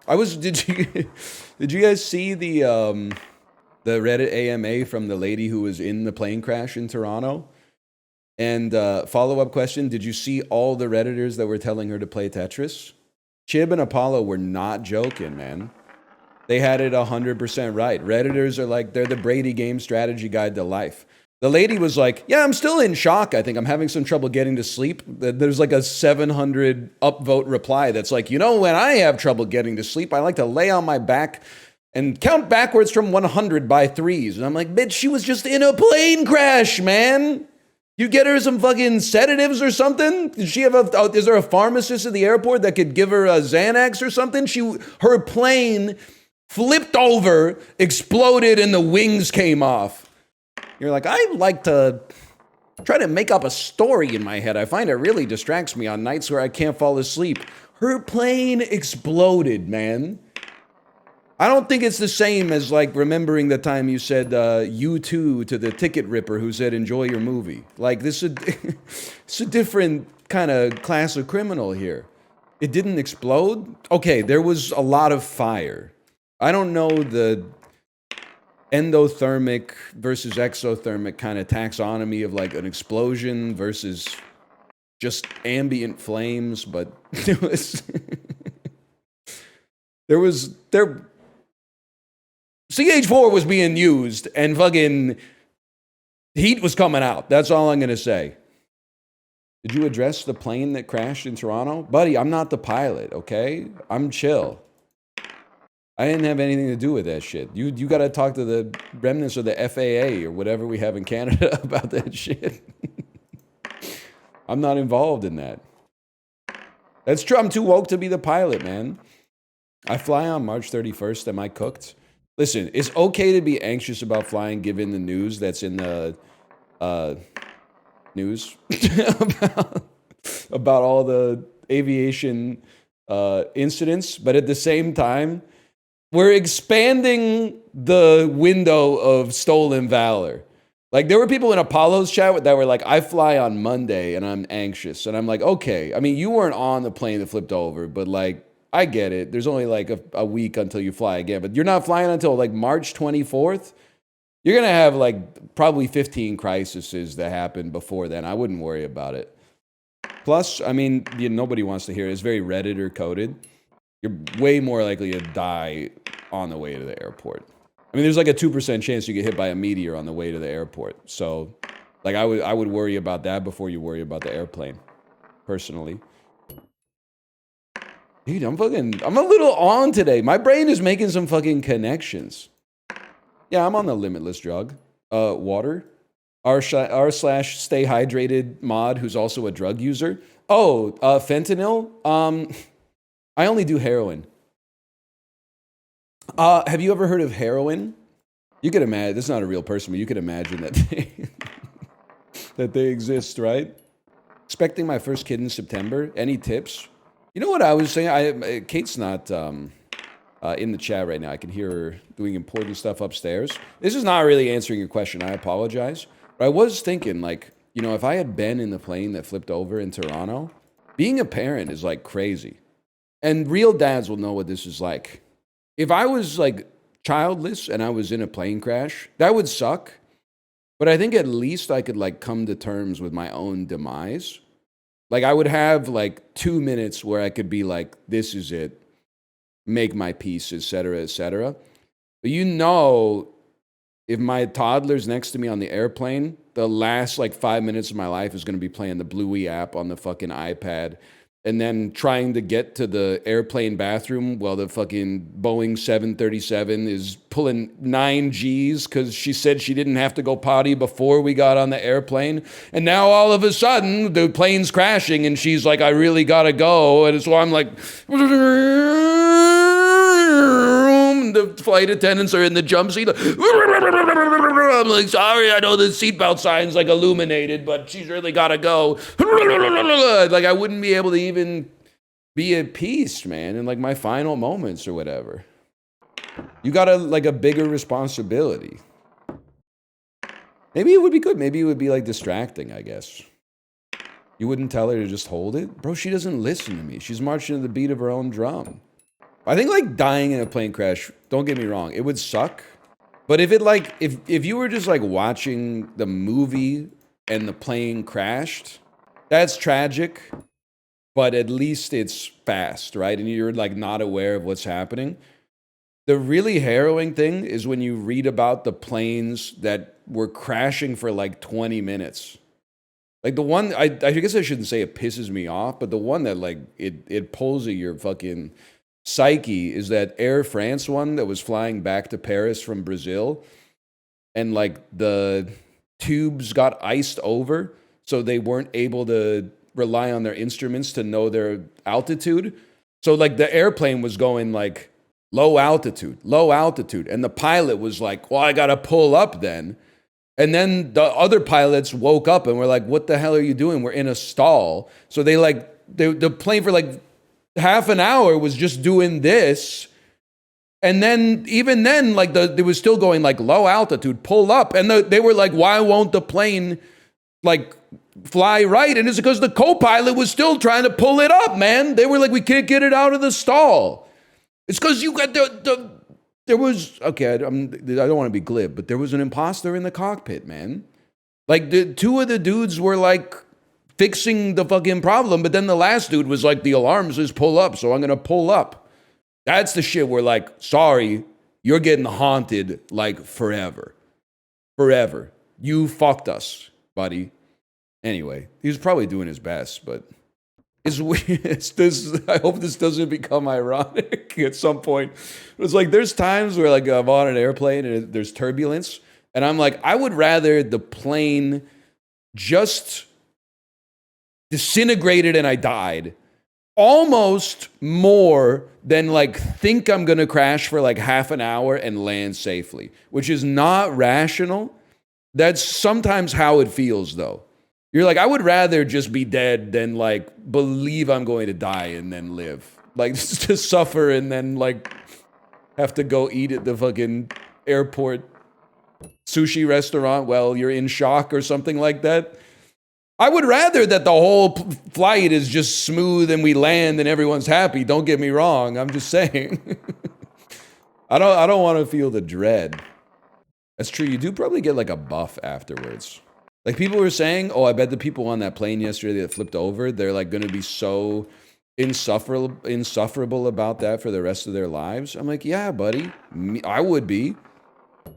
Did you guys see the Reddit AMA from the lady who was in the plane crash in Toronto? And follow-up question, did you see all the Redditors that were telling her to play Tetris? Chib and Apollo were not joking, man. They had it 100% right. Redditors are like, they're the Brady game strategy guide to life. The lady was like, yeah, I'm still in shock. I think I'm having some trouble getting to sleep. There's like a 700 upvote reply that's like, you know, when I have trouble getting to sleep, I like to lay on my back and count backwards from 100 by threes. And I'm like, bitch, she was just in a plane crash, man. You get her some fucking sedatives or something? Does she have is there a pharmacist at the airport that could give her a Xanax or something? Her plane flipped over, exploded, and the wings came off. You're like, I like to try to make up a story in my head. I find it really distracts me on nights where I can't fall asleep. Her plane exploded, man. I don't think it's the same as like remembering the time you said you too to the ticket ripper who said enjoy your movie. Like this is it's a different kind of class of criminal here. It didn't explode. Okay, there was a lot of fire. I don't know the endothermic versus exothermic kind of taxonomy of like an explosion versus just ambient flames, but there CH4 was being used and fucking heat was coming out. That's all I'm going to say. Did you address the plane that crashed in Toronto? Buddy, I'm not the pilot, okay? I'm chill. I didn't have anything to do with that shit. You got to talk to the remnants of the FAA or whatever we have in Canada about that shit. I'm not involved in that. That's true. I'm too woke to be the pilot, man. I fly on March 31st. Am I cooked? Listen, it's okay to be anxious about flying given the news that's in the news about all the aviation incidents, but at the same time, we're expanding the window of stolen valor. Like, there were people in Apollo's chat that were like, I fly on Monday and I'm anxious. And I'm like, okay. I mean, you weren't on the plane that flipped over, but like, I get it. There's only like a week until you fly again, but you're not flying until like March 24th. You're going to have like probably 15 crises that happen before then. I wouldn't worry about it. Plus, I mean, nobody wants to hear it. It's very Redditor coded. You're way more likely to die on the way to the airport. I mean, there's like a 2% chance you get hit by a meteor on the way to the airport. So, like, I would worry about that before you worry about the airplane, personally. Dude, I'm a little on today. My brain is making some fucking connections. Yeah, I'm on the limitless drug. Water. R/stay hydrated mod who's also a drug user. Oh, fentanyl. I only do heroin. Have you ever heard of heroin? You could imagine, this is not a real person, but you could imagine that that they exist, right? Expecting my first kid in September. Any tips? You know what I was saying? Kate's not in the chat right now. I can hear her doing important stuff upstairs. This is not really answering your question. I apologize. But I was thinking, like, you know, if I had been in the plane that flipped over in Toronto, being a parent is like crazy. And real dads will know what this is like. If I was like childless and I was in a plane crash, that would suck. But I think at least I could like come to terms with my own demise. Like I would have like 2 minutes where I could be like, this is it, make my peace, etc., etc. But you know, if my toddler's next to me on the airplane, the last like 5 minutes of my life is going to be playing the Bluey app on the fucking iPad and then trying to get to the airplane bathroom while the fucking Boeing 737 is pulling 9 Gs because she said she didn't have to go potty before we got on the airplane. And now all of a sudden, the plane's crashing and she's like, I really gotta go. And so I'm like, the flight attendants are in the jump seat. I'm like, sorry, I know the seatbelt sign's like illuminated, but she's really gotta go. Like I wouldn't be able to even be at peace, man, in like my final moments or whatever. You got a bigger responsibility. Maybe it would be good. Maybe it would be like distracting, I guess. You wouldn't tell her to just hold it? Bro, she doesn't listen to me. She's marching to the beat of her own drum. I think like dying in a plane crash, don't get me wrong, it would suck. But if it like, if you were just like watching the movie and the plane crashed, that's tragic. But at least it's fast, right? And you're like not aware of what's happening. The really harrowing thing is when you read about the planes that were crashing for like 20 minutes. Like the one, I guess I shouldn't say it pisses me off, but the one that like it pulls at your fucking psyche is that Air France one that was flying back to Paris from Brazil, and like the tubes got iced over, so they weren't able to rely on their instruments to know their altitude. So like the airplane was going like low altitude, and the pilot was like, well, I gotta pull up then. And then the other pilots woke up and were like, what the hell are you doing? We're in a stall. So they like, the plane for like half an hour was just doing this. And then, even then, like it was still going like low altitude, pull up. And they were like, why won't the plane like fly right? And it's because the co-pilot was still trying to pull it up, man. They were like, we can't get it out of the stall. It's because you got there was, okay, I don't want to be glib, but there was an imposter in the cockpit, man. Like, the two of the dudes were, like, fixing the fucking problem, but then the last dude was like, the alarm says pull up, so I'm going to pull up. That's the shit where, like, sorry, you're getting haunted, like, forever. Forever. You fucked us, buddy. Anyway, he was probably doing his best, but... It's weird. I hope this doesn't become ironic at some point. It's like there's times where like I'm on an airplane and there's turbulence, and I'm like, I would rather the plane just disintegrated and I died, almost more than like think I'm gonna crash for like half an hour and land safely, which is not rational. That's sometimes how it feels though. You're like, I would rather just be dead than like believe I'm going to die and then live. Like to suffer and then like have to go eat at the fucking airport sushi restaurant while you're in shock or something like that. I would rather that the whole flight is just smooth and we land and everyone's happy. Don't get me wrong. I'm just saying. I don't want to feel the dread. That's true. You do probably get like a buff afterwards. Like people were saying, oh, I bet the people on that plane yesterday that flipped over, they're like going to be so insufferable about that for the rest of their lives. I'm like, yeah, buddy, I would be.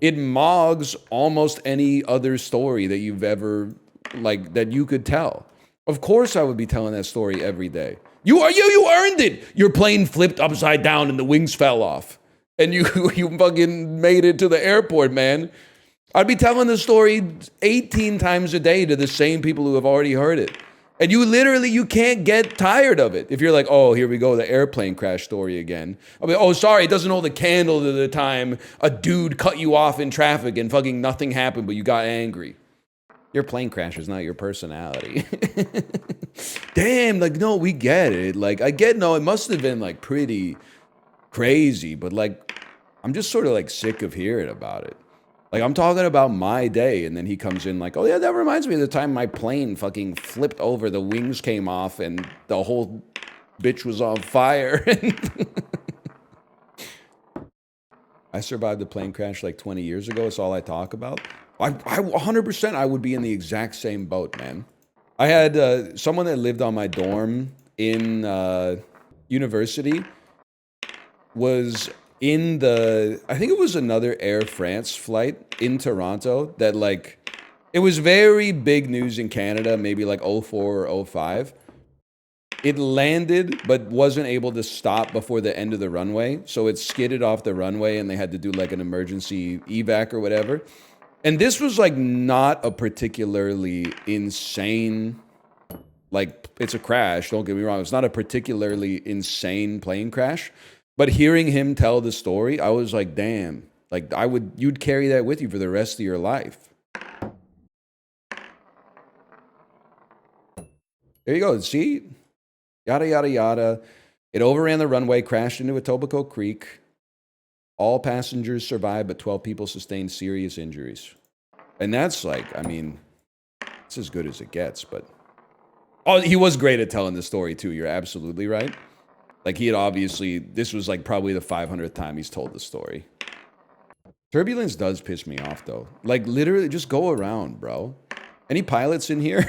It mogs almost any other story that you've ever, like, that you could tell. Of course I would be telling that story every day. You earned it. Your plane flipped upside down and the wings fell off. And you fucking made it to the airport, man. I'd be telling the story 18 times a day to the same people who have already heard it. And you can't get tired of it. If you're like, oh, here we go, the airplane crash story again. I'll be, oh, sorry, it doesn't hold a candle to the time a dude cut you off in traffic and fucking nothing happened, but you got angry. Your plane crash is not your personality. Damn, like, no, we get it. Like, no, it must have been, like, pretty crazy, but, like, I'm just sort of, like, sick of hearing about it. Like, I'm talking about my day, and then he comes in like, oh, yeah, that reminds me of the time my plane fucking flipped over, the wings came off, and the whole bitch was on fire. I survived the plane crash like 20 years ago. It's all I talk about. I 100% I would be in the exact same boat, man. I had someone that lived on my dorm in university was... I think it was another Air France flight in Toronto that like, it was very big news in Canada, maybe like 04 or 05. It landed, but wasn't able to stop before the end of the runway. So it skidded off the runway and they had to do like an emergency evac or whatever. And this was like not a particularly insane, like it's a crash, don't get me wrong. It's not a particularly insane plane crash. But hearing him tell the story, I was like, damn, like you'd carry that with you for the rest of your life. There you go. See? Yada, yada, yada. It overran the runway, crashed into Etobicoke Creek. All passengers survived, but 12 people sustained serious injuries. And that's like, I mean, it's as good as it gets, but... Oh, he was great at telling the story, too. You're absolutely right. Like he had obviously, this was like probably the 500th time he's told the story. Turbulence does piss me off though. Like literally just go around, bro. Any pilots in here?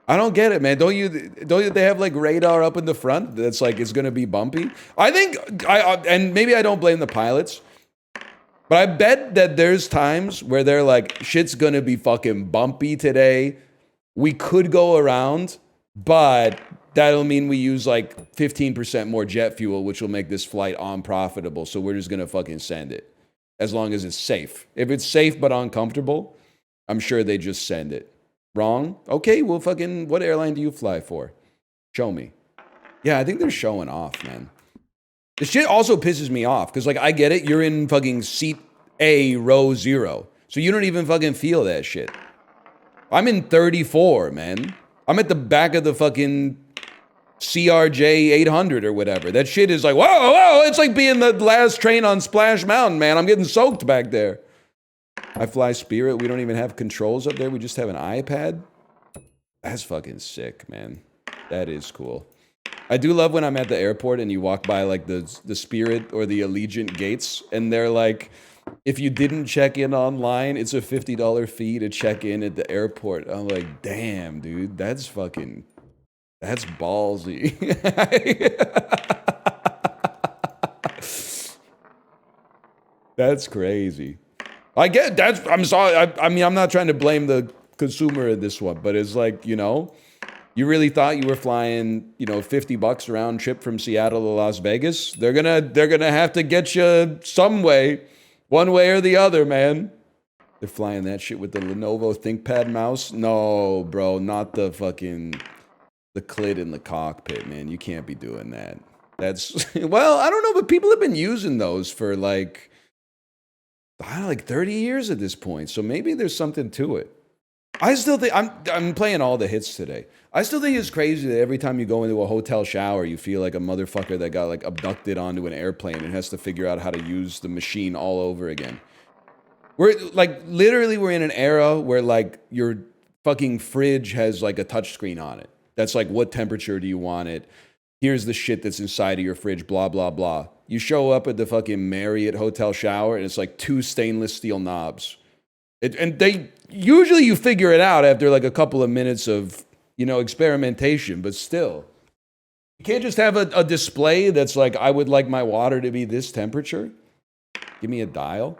I don't get it, man. Don't you they have like radar up in the front that's like it's gonna be bumpy? I think and maybe I don't blame the pilots, but I bet that there's times where they're like, shit's gonna be fucking bumpy today. We could go around, but that'll mean we use like 15% more jet fuel, which will make this flight unprofitable. So we're just gonna fucking send it. As long as it's safe. If it's safe but uncomfortable, I'm sure they just send it. Wrong? Okay, well fucking, what airline do you fly for? Show me. Yeah, I think they're showing off, man. This shit also pisses me off, because like, I get it, you're in fucking seat A, row 0. So you don't even fucking feel that shit. I'm in 34, man. I'm at the back of the fucking CRJ 800 or whatever. That shit is like, whoa, it's like being the last train on Splash Mountain, man. I'm getting soaked back there. I fly Spirit. We don't even have controls up there. We just have an iPad. That's fucking sick, man. That is cool. I do love when I'm at the airport and you walk by like the Spirit or the Allegiant gates and they're like, if you didn't check in online, it's a $50 fee to check in at the airport. I'm like, damn, dude, that's fucking, that's ballsy. That's crazy. I get that's. I'm sorry. I mean, I'm not trying to blame the consumer in this one, but it's like, you know, you really thought you were flying, you know, $50 round trip from Seattle to Las Vegas. They're gonna have to get you some way, one way or the other, man. They're flying that shit with the Lenovo ThinkPad mouse. No, bro, not the fucking the clit in the cockpit, man. You can't be doing that. That's well, I don't know, but people have been using those for like, I don't know, like 30 years at this point. So maybe there's something to it. I still think I'm playing all the hits today. I still think it's crazy that every time you go into a hotel shower, you feel like a motherfucker that got like abducted onto an airplane and has to figure out how to use the machine all over again. We're like literally we're in an era where like your fucking fridge has like a touchscreen on it. That's like, what temperature do you want it? Here's the shit that's inside of your fridge, blah, blah, blah. You show up at the fucking Marriott hotel shower and it's like 2 stainless steel knobs. And they, usually you figure it out after like a couple of minutes of, you know, experimentation, but still. You can't just have a display that's like, I would like my water to be this temperature. Give me a dial.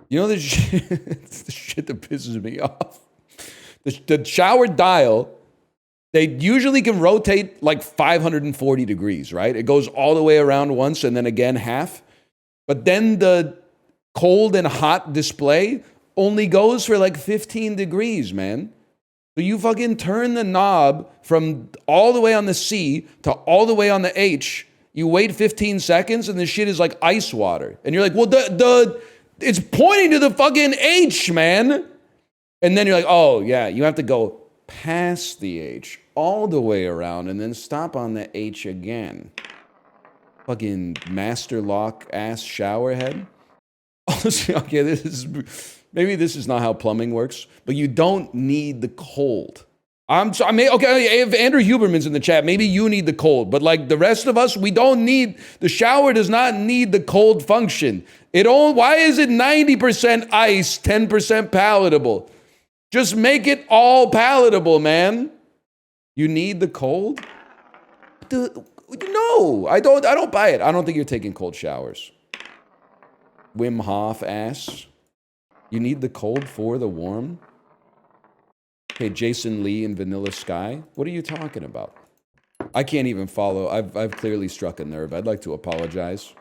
You know the shit, the shit that pisses me off? The shower dial, they usually can rotate like 540 degrees, right? It goes all the way around once and then again half. But then the cold and hot display only goes for like 15 degrees, man. So you fucking turn the knob from all the way on the C to all the way on the H. You wait 15 seconds and the shit is like ice water. And you're like, well, it's pointing to the fucking H, man. And then you're like, oh yeah, you have to go past the H, all the way around, and then stop on the H again. Fucking master lock ass shower head. Okay, maybe this is not how plumbing works, but you don't need the cold. Okay, if Andrew Huberman's in the chat, maybe you need the cold, but like the rest of us, we don't need, the shower does not need the cold function. Why is it 90% ice, 10% palatable? Just make it all palatable, man. You need the cold? No, I don't buy it. I don't think you're taking cold showers. Wim Hof ass. You need the cold for the warm? Okay, Jason Lee and Vanilla Sky. What are you talking about? I can't even follow. I've clearly struck a nerve. I'd like to apologize.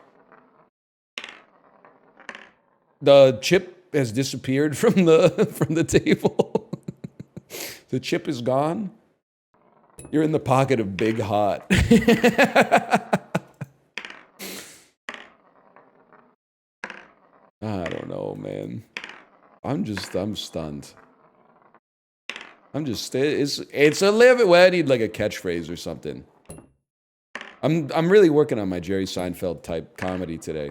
The chip has disappeared from the table. The chip is gone. You're in the pocket of Big Hot. I don't know, man. I'm stunned. It's a live. Well, I need like a catchphrase or something. I'm really working on my Jerry Seinfeld type comedy today.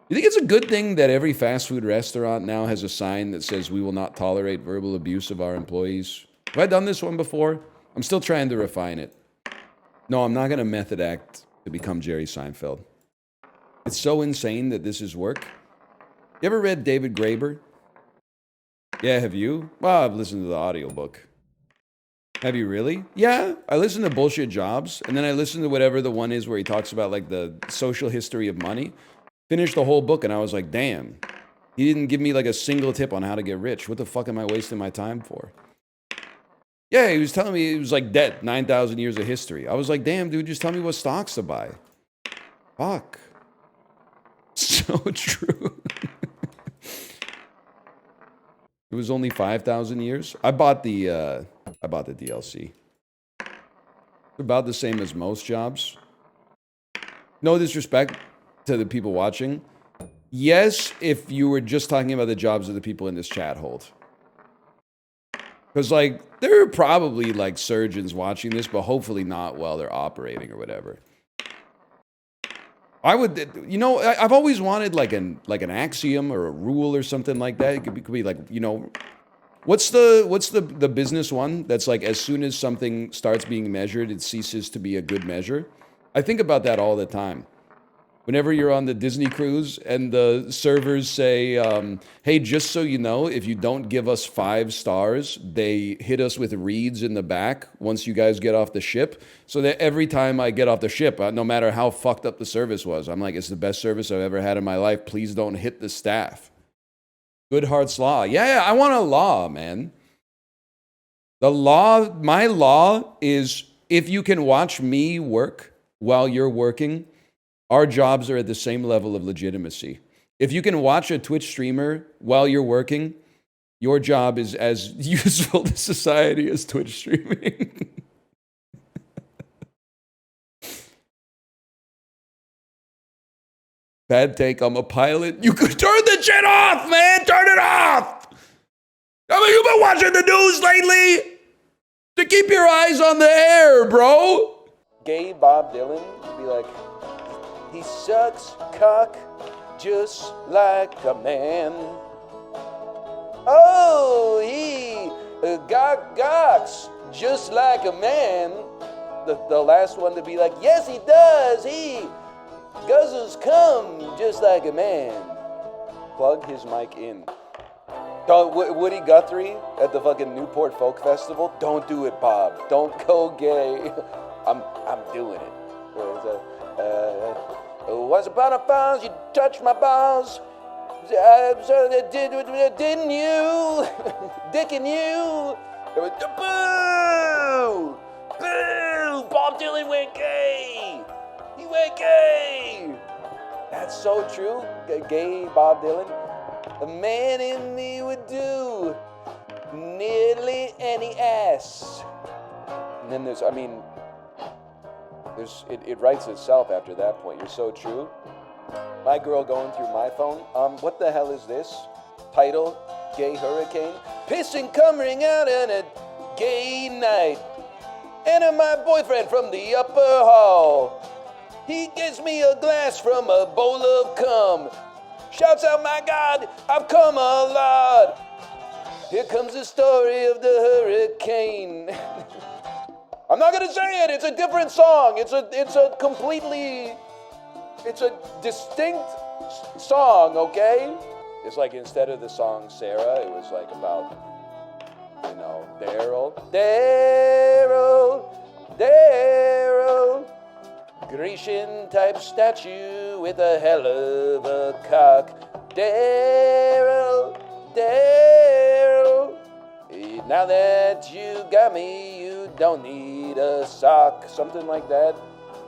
You think it's a good thing that every fast food restaurant now has a sign that says we will not tolerate verbal abuse of our employees? Have I done this one before? I'm still trying to refine it. No, I'm not going to method act to become Jerry Seinfeld. It's so insane that this is work. You ever read David Graeber? Yeah, have you? Well, I've listened to the audiobook. Have you really? Yeah, I listen to Bullshit Jobs, and then I listen to whatever the one is where he talks about like the social history of money. Finished the whole book, and I was like, damn. He didn't give me like a single tip on how to get rich. What the fuck am I wasting my time for? Yeah, he was telling me it was like debt, 9,000 years of history. I was like, damn, dude, just tell me what stocks to buy. Fuck. So true. It was only 5,000 years. I bought the DLC. About the same as most jobs. No disrespect to the people watching. Yes, if you were just talking about the jobs of the people in this chat hold. Because, like, there are probably, like, surgeons watching this, but hopefully not while they're operating or whatever. I would, you know, I've always wanted, like an axiom or a rule or something like that. It could be like, you know, what's the business one that's like, as soon as something starts being measured, it ceases to be a good measure? I think about that all the time. Whenever you're on the Disney cruise and the servers say, hey, just so you know, if you don't give us 5 stars, they hit us with reeds in the back once you guys get off the ship. So that every time I get off the ship, no matter how fucked up the service was, I'm like, it's the best service I've ever had in my life. Please don't hit the staff. Goodhart's Law. Yeah, I want a law, man. The law, my law is if you can watch me work while you're working, our jobs are at the same level of legitimacy. If you can watch a Twitch streamer while you're working, your job is as useful to society as Twitch streaming. Bad take, I'm a pilot. You could turn the shit off, man! Turn it off! I mean, you've been watching the news lately? To keep your eyes on the air, bro! Gay Bob Dylan would be like, he sucks cock just like a man. Oh, he gawks just like a man. The last one to be like, yes, he does. He guzzles cum just like a man. Plug his mic in. Woody Guthrie at the fucking Newport Folk Festival. Don't do it, Bob. Don't go gay. I'm doing it. Where is that? Once upon a time, you touched my balls. Didn't you? Dicking you? Boo! Boo! Bob Dylan went gay! He went gay! That's so true. Gay Bob Dylan. A man in me would do nearly any ass. And then there's, I mean, it writes itself after that point. You're so true. My girl going through my phone. What the hell is this? Title, Gay Hurricane. Pissing coming out on a gay night. Enter my boyfriend from the upper hall. He gives me a glass from a bowl of cum. Shouts out, my God, I've come a lot. Here comes the story of the hurricane. I'm not gonna say it. It's a different song. It's a distinct song, okay? It's like instead of the song Sarah, it was like about, you know, Daryl, Grecian type statue with a hell of a cock. Daryl. Now that you got me, you don't need a sock. Something like that.